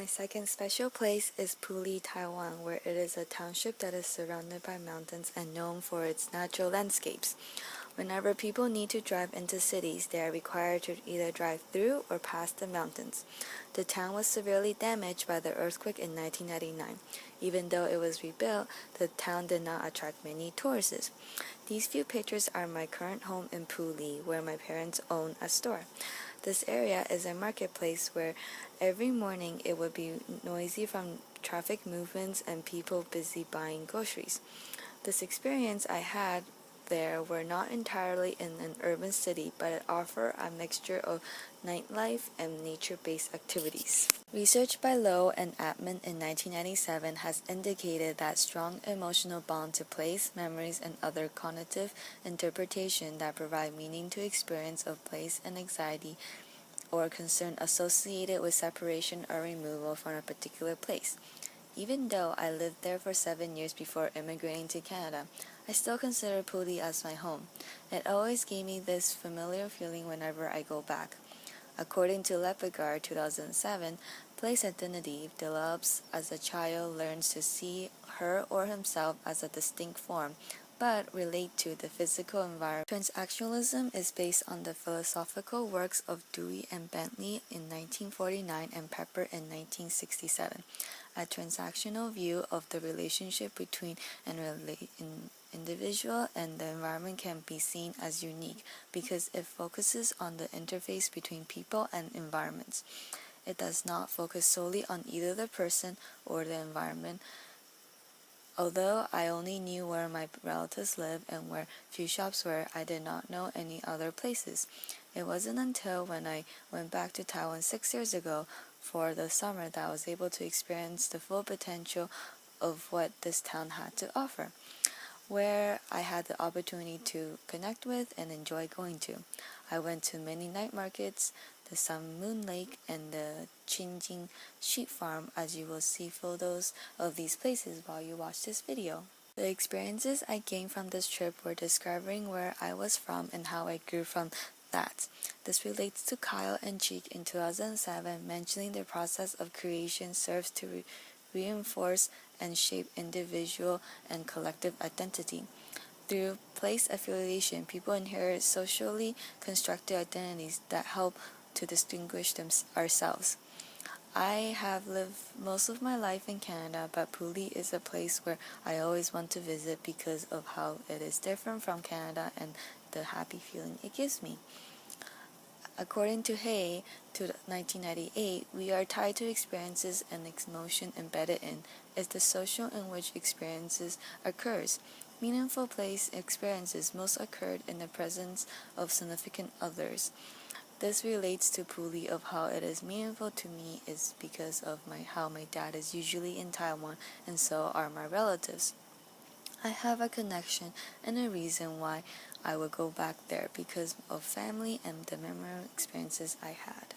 My second special place is Puli, Taiwan, where it is a township that is surrounded by mountains and known for its natural landscapes. Whenever people need to drive into cities, they are required to either drive through or past the mountains. The town was severely damaged by the earthquake in 1999. Even though it was rebuilt, the town did not attract many tourists. These few pictures are my current home in Puli, where my parents own a store. This area is a marketplace where every morning it would be noisy from traffic movements and people busy buying groceries. This experience I had there were not entirely in an urban city, but it offered a mixture of nightlife and nature-based activities. Research by Lowe and Atman in 1997 has indicated that strong emotional bond to place, memories, and other cognitive interpretation that provide meaning to experience of place and anxiety or concern associated with separation or removal from a particular place. Even though I lived there for 7 years before immigrating to Canada, I still consider Puli as my home. It always gave me this familiar feeling whenever I go back. According to Lepegard 2007, place identity develops as a child learns to see her or himself as a distinct form, but relate to the physical environment. Transactionalism is based on the philosophical works of Dewey and Bentley in 1949 and Pepper in 1967. A transactional view of the relationship between an individual and the environment can be seen as unique because it focuses on the interface between people and environments. It does not focus solely on either the person or the environment. Although I only knew where my relatives lived and where few shops were, I did not know any other places. It wasn't until when I went back to Taiwan 6 years ago for the summer that I was able to experience the full potential of what this town had to offer, where I had the opportunity to connect with and enjoy going to. I went to many night markets, the Sun Moon Lake, and the Qingjing sheep farm, as you will see photos of these places while you watch this video. The experiences I gained from this trip were discovering where I was from and how I grew from that. This relates to Kyle and Cheek in 2007, mentioning the process of creation serves to reinforce and shape individual and collective identity. Through place affiliation, people inherit socially constructed identities that help to distinguish ourselves. I have lived most of my life in Canada, but Puli is a place where I always want to visit because of how it is different from Canada and the happy feeling it gives me. According to Hay, to 1998, we are tied to experiences and emotion embedded in is the social in which experiences occurs. Meaningful place experiences most occurred in the presence of significant others. This relates to Puli of how it is meaningful to me is because of how my dad is usually in Taiwan and so are my relatives. I have a connection and a reason why I would go back there because of family and the memorable experiences I had.